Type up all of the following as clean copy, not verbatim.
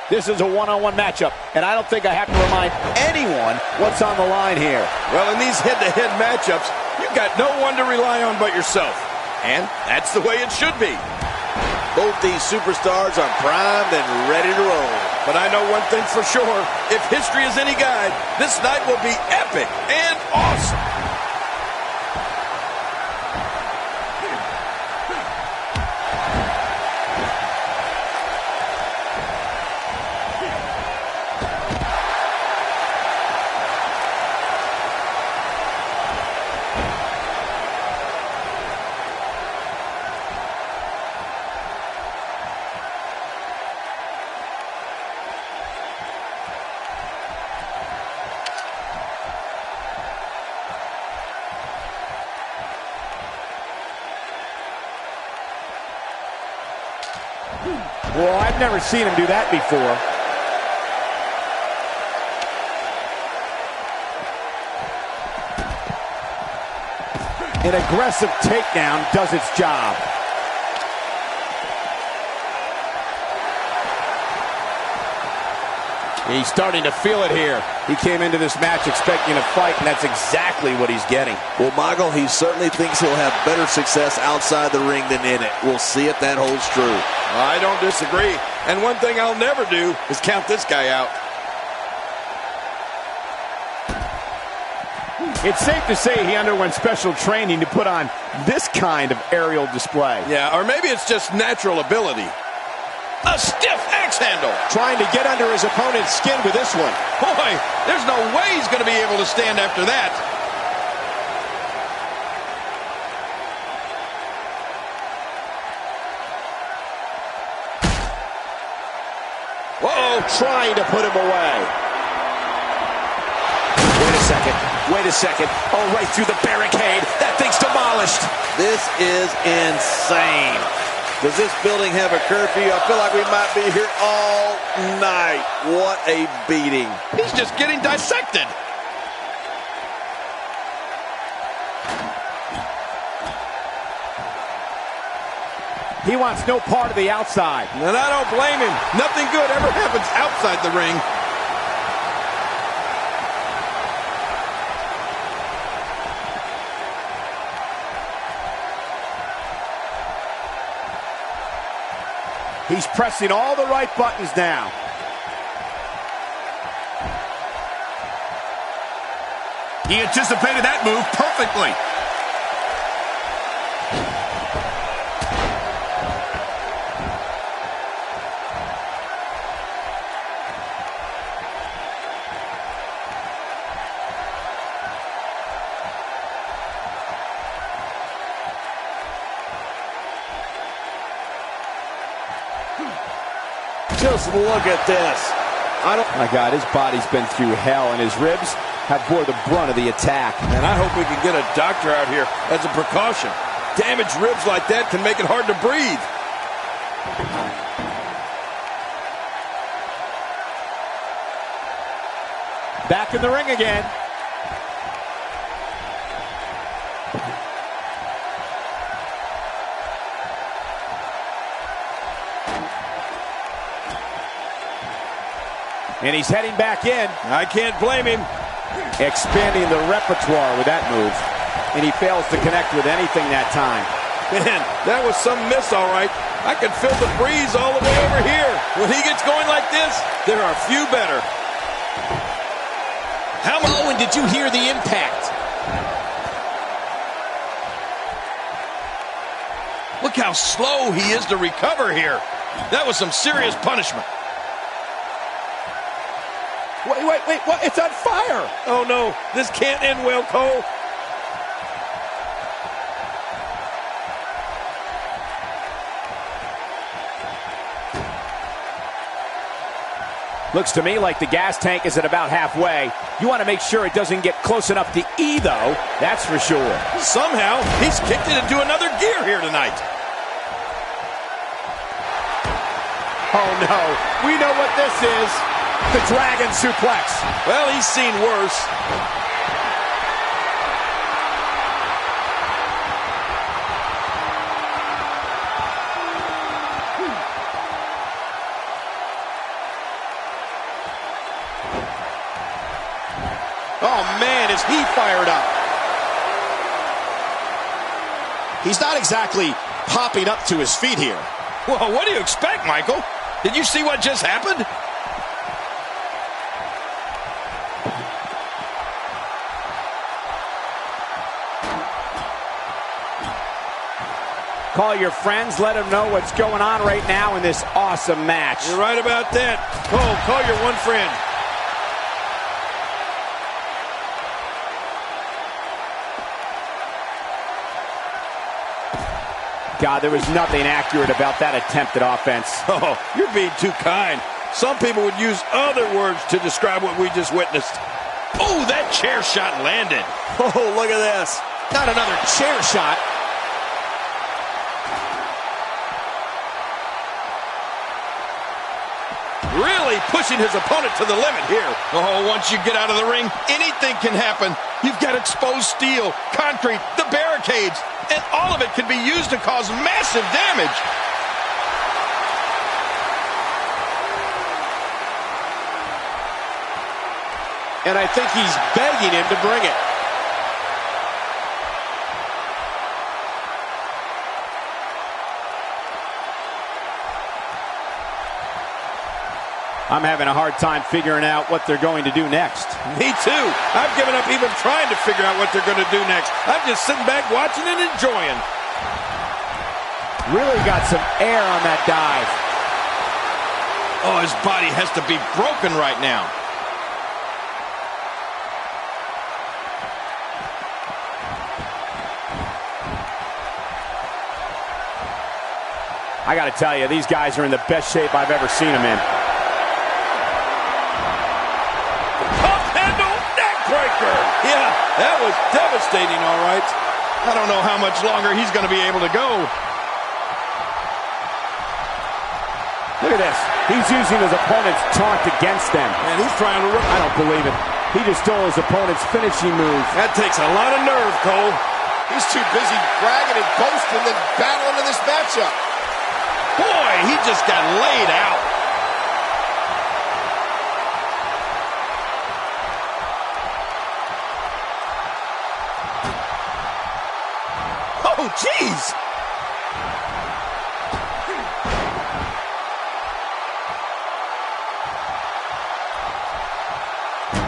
This is a one-on-one matchup, and I don't think I have to remind anyone what's on the line here. Well, in these head-to-head matchups, you've got no one to rely on but yourself. And that's the way it should be. Both these superstars are primed and ready to roll. But I know one thing for sure. If history is any guide, this night will be epic and awesome. Well, I've never seen him do that before. An aggressive takedown does its job. He's starting to feel it here. He came into this match expecting a fight, and that's exactly what he's getting. Well, Michael, he certainly thinks he'll have better success outside the ring than in it. We'll see if that holds true. I don't disagree. And one thing I'll never do is count this guy out. It's safe to say he underwent special training to put on this kind of aerial display. Yeah, or maybe it's just natural ability. A stiff axe handle. Trying to get under his opponent's skin with this one. Boy, there's no way he's going to be able to stand after that. Whoa, trying to put him away. Wait a second. Wait a second. Oh, right through the barricade. That thing's demolished. This is insane. Does this building have a curfew? I feel like we might be here all night. What a beating. He's just getting dissected. He wants no part of the outside. And I don't blame him. Nothing good ever happens outside the ring. He's pressing all the right buttons now. He anticipated that move perfectly. Just look at this. My God, his body's been through hell, and his ribs have bore the brunt of the attack. And I hope we can get a doctor out here as a precaution. Damaged ribs like that can make it hard to breathe. Back in the ring again. And he's heading back in. I can't blame him. Expanding the repertoire with that move. And he fails to connect with anything that time. Man, that was some miss, all right. I can feel the breeze all the way over here. When he gets going like this, there are few better. How low and did you hear the impact? Look how slow he is to recover here. That was some serious punishment. Wait, what? It's on fire! Oh no, this can't end well, Cole. Looks to me like the gas tank is at about halfway. You want to make sure it doesn't get close enough to E, though. That's for sure. Somehow, he's kicked it into another gear here tonight. Oh no, we know what this is. The Dragon Suplex. Well, he's seen worse. Oh, man, is he fired up. He's not exactly popping up to his feet here. Well, what do you expect, Michael? Did you see what just happened? Call your friends, let them know what's going on right now in this awesome match. You're right about that. Cole, call your one friend. God, there was nothing accurate about that attempted offense. Oh, you're being too kind. Some people would use other words to describe what we just witnessed. Oh, that chair shot landed. Oh, look at this. Not another chair shot. Really pushing his opponent to the limit here. Oh, once you get out of the ring, anything can happen. You've got exposed steel, concrete, the barricades, and all of it can be used to cause massive damage. And I think he's begging him to bring it. I'm having a hard time figuring out what they're going to do next. Me too. I've given up even trying to figure out what they're going to do next. I'm just sitting back watching and enjoying. Really got some air on that dive. Oh, his body has to be broken right now. I got to tell you, these guys are in the best shape I've ever seen them in. Yeah, that was devastating, all right. I don't know how much longer he's going to be able to go. Look at this. He's using his opponent's taunt against them. And he's trying to... I don't believe it. He just stole his opponent's finishing move. That takes a lot of nerve, Cole. He's too busy bragging and boasting than battling in this matchup. Boy, he just got laid out. Oh, jeez!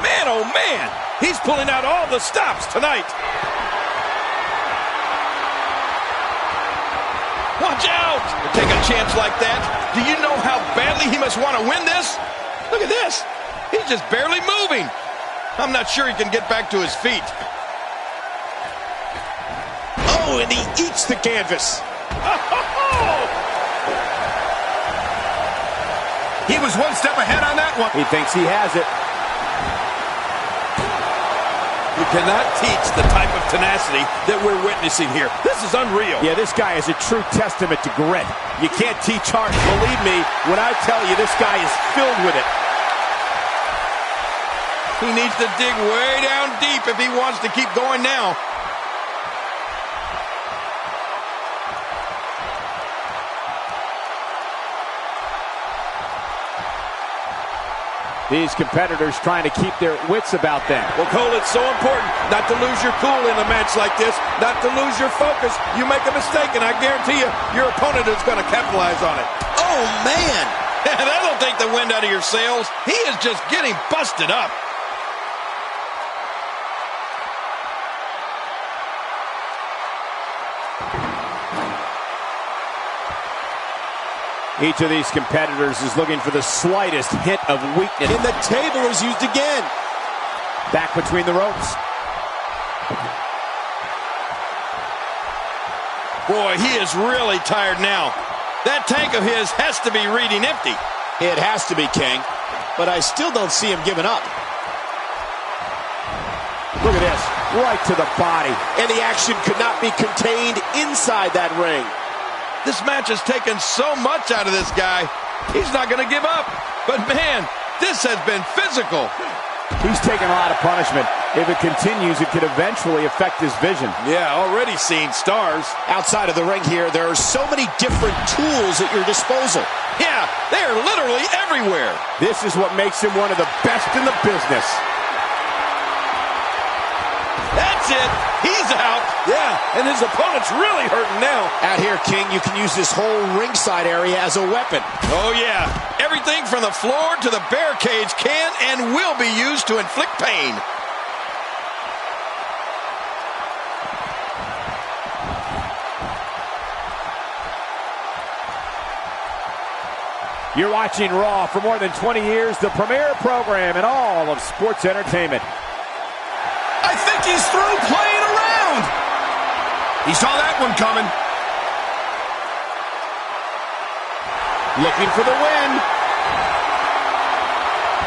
Man, oh man! He's pulling out all the stops tonight. Watch out! To take a chance like that, do you know how badly he must want to win this? Look at this. He's just barely moving. I'm not sure he can get back to his feet. Oh, and he eats the canvas. He was one step ahead on that one. He thinks he has it. You cannot teach the type of tenacity that we're witnessing here. This is unreal. Yeah, this guy is a true testament to grit. You can't teach heart. Believe me when I tell you this guy is filled with it. He needs to dig way down deep if he wants to keep going now. These competitors trying to keep their wits about them. Well, Cole, it's so important not to lose your cool in a match like this, not to lose your focus. You make a mistake, and I guarantee you, your opponent is going to capitalize on it. Oh, man. That'll take the wind out of your sails. He is just getting busted up. Each of these competitors is looking for the slightest hint of weakness. And the table is used again. Back between the ropes. Boy, he is really tired now. That tank of his has to be reading empty. It has to be, King. But I still don't see him giving up. Look at this. Right to the body. And the action could not be contained inside that ring. This match has taken so much out of this guy. He's not going to give up. But, man, this has been physical. He's taking a lot of punishment. If it continues, it could eventually affect his vision. Yeah, already seeing stars. Outside of the ring here, there are so many different tools at your disposal. Yeah, they are literally everywhere. This is what makes him one of the best in the business. it. He's out. Yeah, and his opponent's really hurting now. Out here, King, you can use this whole ringside area as a weapon. Oh, yeah. Everything from the floor to the barricades can and will be used to inflict pain. You're watching Raw. For more than 20 years, the premier program in all of sports entertainment. I think he's through playing around. He saw that one coming. Looking for the win.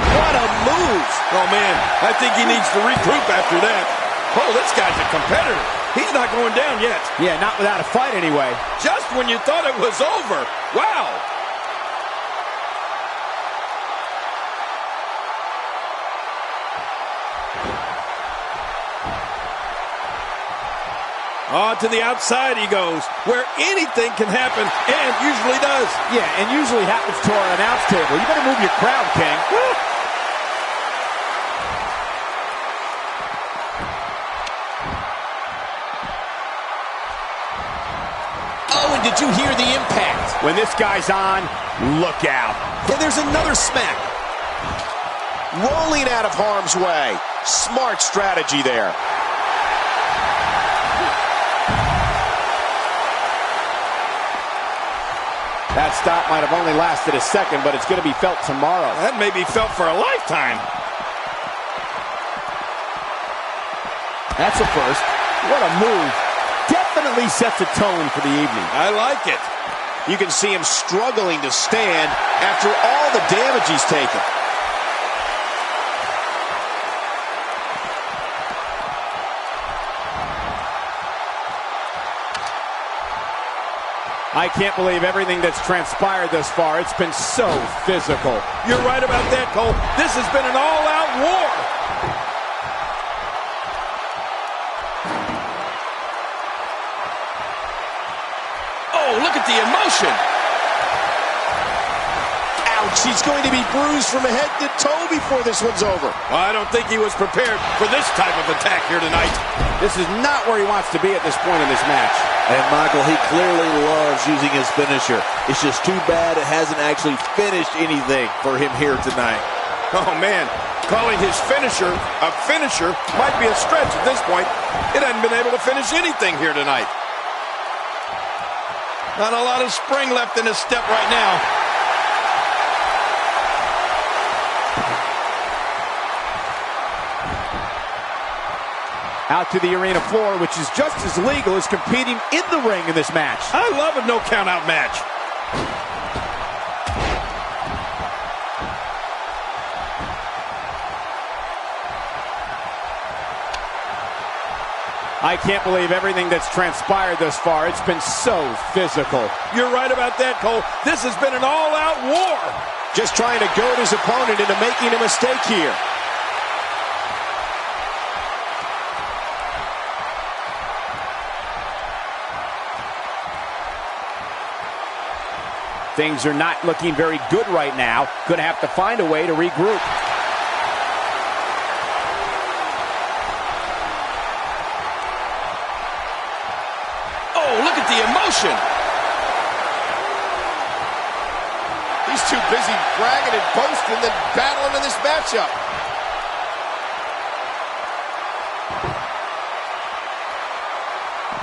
What a move. Oh, man, I think he needs to regroup after that. Oh, this guy's a competitor. He's not going down yet. Yeah, not without a fight anyway. Just when you thought it was over. Wow. On to the outside he goes, where anything can happen, and usually does. Yeah, and usually happens to our announce table. You better move your crowd, King. Oh, and did you hear the impact? When this guy's on, look out. And there's another smack. Rolling out of harm's way. Smart strategy there. That stop might have only lasted a second, but it's going to be felt tomorrow. That may be felt for a lifetime. That's a first. What a move. Definitely sets a tone for the evening. I like it. You can see him struggling to stand after all the damage he's taken. I can't believe everything that's transpired thus far. It's been so physical. You're right about that, Cole. This has been an all-out war. Oh, look at the emotion. Ouch, he's going to be bruised from head to toe before this one's over. Well, I don't think he was prepared for this type of attack here tonight. This is not where he wants to be at this point in this match. And Michael, he clearly loves using his finisher. It's just too bad it hasn't actually finished anything for him here tonight. Oh, man. Calling his finisher a finisher might be a stretch at this point. It hasn't been able to finish anything here tonight. Not a lot of spring left in his step right now. Out to the arena floor, which is just as legal as competing in the ring in this match. I love a no-count-out match. I can't believe everything that's transpired thus far. It's been so physical. You're right about that, Cole. This has been an all-out war. Just trying to goad his opponent into making a mistake here. Things are not looking very good right now. Going to have to find a way to regroup. Oh, look at the emotion. He's too busy bragging and boasting than battling in this matchup.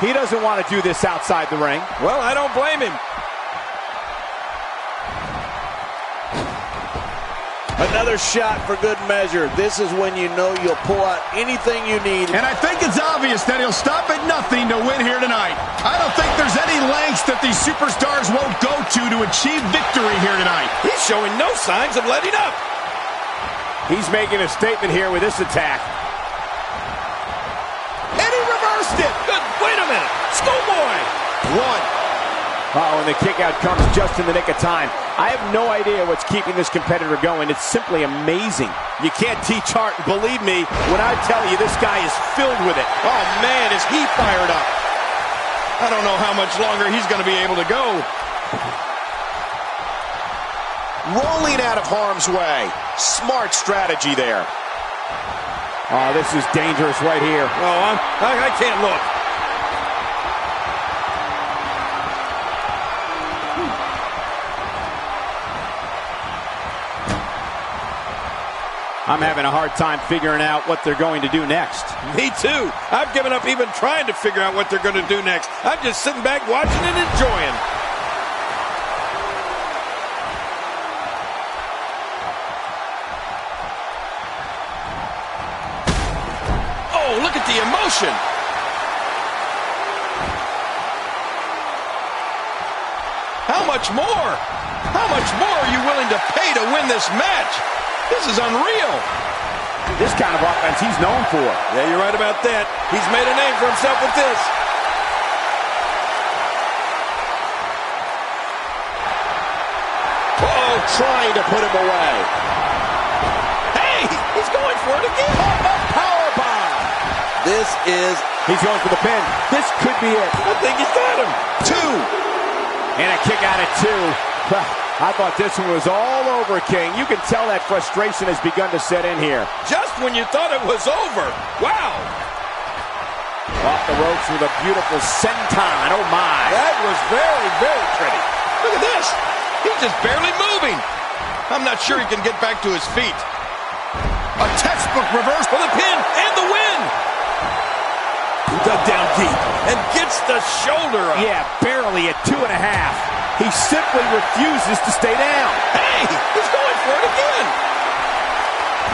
He doesn't want to do this outside the ring. Well, I don't blame him. Another shot for good measure. This is when you know you'll pull out anything you need. And I think it's obvious that he'll stop at nothing to win here tonight. I don't think there's any lengths that these superstars won't go to achieve victory here tonight. He's showing no signs of letting up. He's making a statement here with this attack. And he reversed it. Good. Wait a minute. Schoolboy. One. And the kick out comes just in the nick of time. I have no idea what's keeping this competitor going. It's simply amazing. You can't teach art. Believe me when I tell you this guy is filled with it. Oh, man, is he fired up. I don't know how much longer he's going to be able to go. Rolling out of harm's way. Smart strategy there. Oh, this is dangerous right here. Oh, I can't look. I'm having a hard time figuring out what they're going to do next. Me too. I've given up even trying to figure out what they're going to do next. I'm just sitting back watching and enjoying. Oh, look at the emotion. How much more? How much more are you willing to pay to win this match? This is unreal. This kind of offense he's known for. Yeah, you're right about that. He's made a name for himself with this. Uh-oh, trying to put him away. Hey, he's going for it again. Powerbomb. He's going for the pin. This could be it. I think he's got him. 2. And a kick out at 2. I thought this one was all over, King. You can tell that frustration has begun to set in here. Just when you thought it was over. Wow. Off the ropes with a beautiful senton. Oh, my. That was very, very pretty. Look at this. He's just barely moving. I'm not sure he can get back to his feet. A textbook reverse for the pin and the win. Dug down deep and gets the shoulder up. Yeah, barely at 2.5. He simply refuses to stay down. Hey, he's going for it again.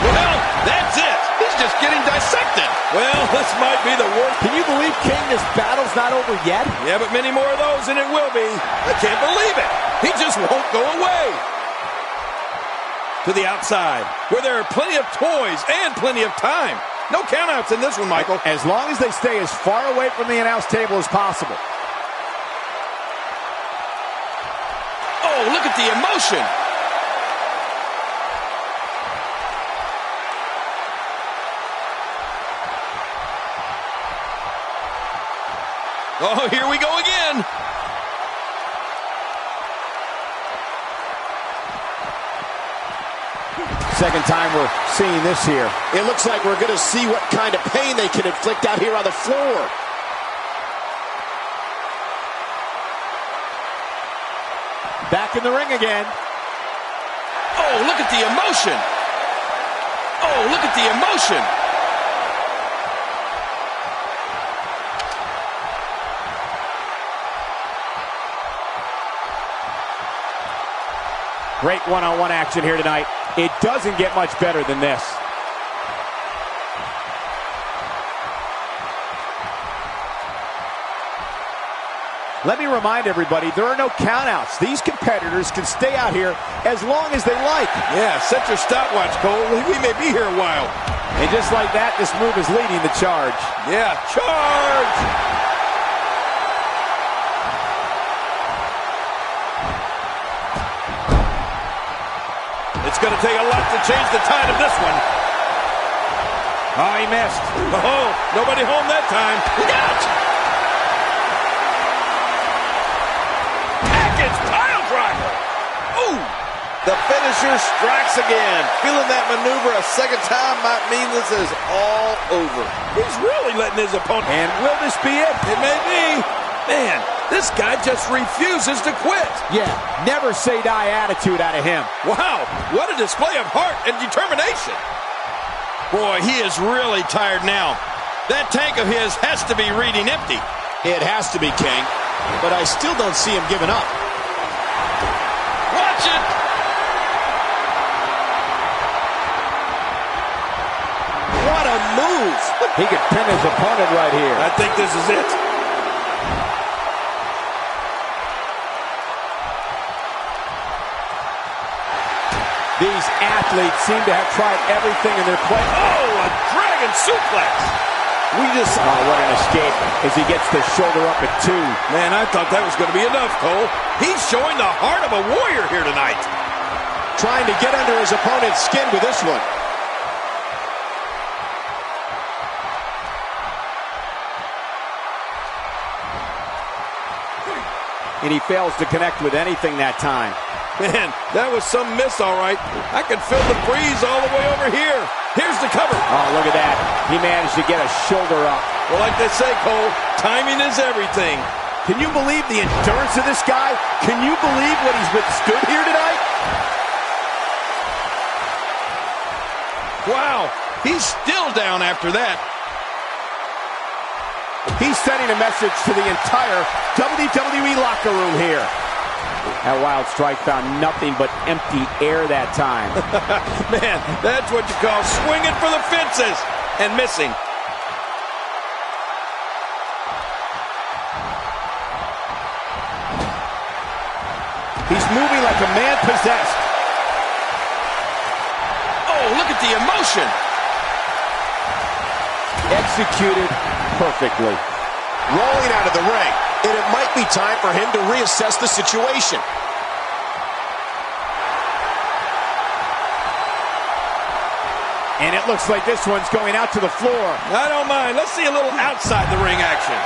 Well, that's it. He's just getting dissected. Well, this might be the worst. Can you believe, King, this battle's not over yet? Yeah, but many more of those and it will be. I can't believe it. He just won't go away. To the outside, where there are plenty of toys and plenty of time. No countouts in this one, Michael. As long as they stay as far away from the announce table as possible. Oh, look at the emotion. Oh, here we go again. Second time we're seeing this here. It looks like we're going to see what kind of pain they can inflict out here on the floor. Back in the ring again. Oh, look at the emotion. Oh, look at the emotion. Great one-on-one action here tonight. It doesn't get much better than this. Let me remind everybody, there are no countouts. These competitors can stay out here as long as they like. Yeah, set your stopwatch, Cole. We may be here a while. And just like that, this move is leading the charge. Yeah, charge! It's going to take a lot to change the tide of this one. Oh, he missed. Oh, nobody home that time. Look out! Atkins pile driver. Ooh! The finisher strikes again. Feeling that maneuver a second time might mean this is all over. He's really letting his opponent. And will this be it? It may be. Man, this guy just refuses to quit. Yeah, never say die attitude out of him. Wow, what a display of heart and determination. Boy, he is really tired now. That tank of his has to be reading empty. It has to be, King. But I still don't see him giving up. Watch it. What a move. He could pin his opponent right here. I think this is it. These athletes seem to have tried everything in their play. Oh, a dragon suplex. What an escape as he gets the shoulder up at 2. Man, I thought that was going to be enough, Cole. He's showing the heart of a warrior here tonight. Trying to get under his opponent's skin with this one. And he fails to connect with anything that time. Man, that was some miss, all right. I can feel the breeze all the way over here. Here's the cover. Oh, look at that. He managed to get a shoulder up. Well, like they say, Cole, timing is everything. Can you believe the endurance of this guy? Can you believe what he's withstood here tonight? Wow, he's still down after that. He's sending a message to the entire WWE locker room here. That wild strike found nothing but empty air that time. Man, that's what you call swinging for the fences and missing. He's moving like a man possessed. Oh, look at the emotion. Executed perfectly. Rolling out of the ring, and it might be time for him to reassess the situation. And it looks like this one's going out to the floor. I don't mind. Let's see a little outside the ring action.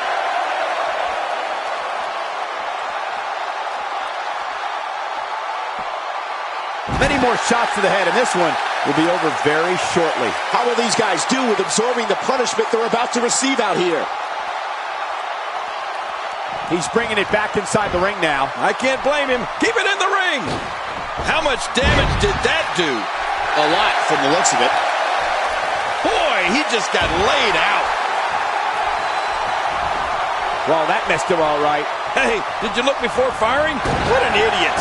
Many more shots to the head, and this one will be over very shortly. How will these guys do with absorbing the punishment they're about to receive out here? He's bringing it back inside the ring now. I can't blame him. Keep it in the ring. How much damage did that do? A lot from the looks of it. Boy, he just got laid out. Well, that messed him all right. Hey, did you look before firing? What an idiot.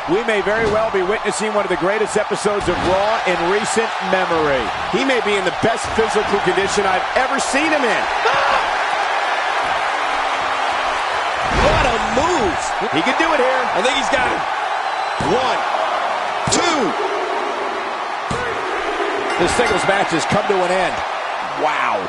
We may very well be witnessing one of the greatest episodes of Raw in recent memory. He may be in the best physical condition I've ever seen him in. What a move! He can do it here. I think he's got it. 1, 2. This singles match has come to an end. Wow.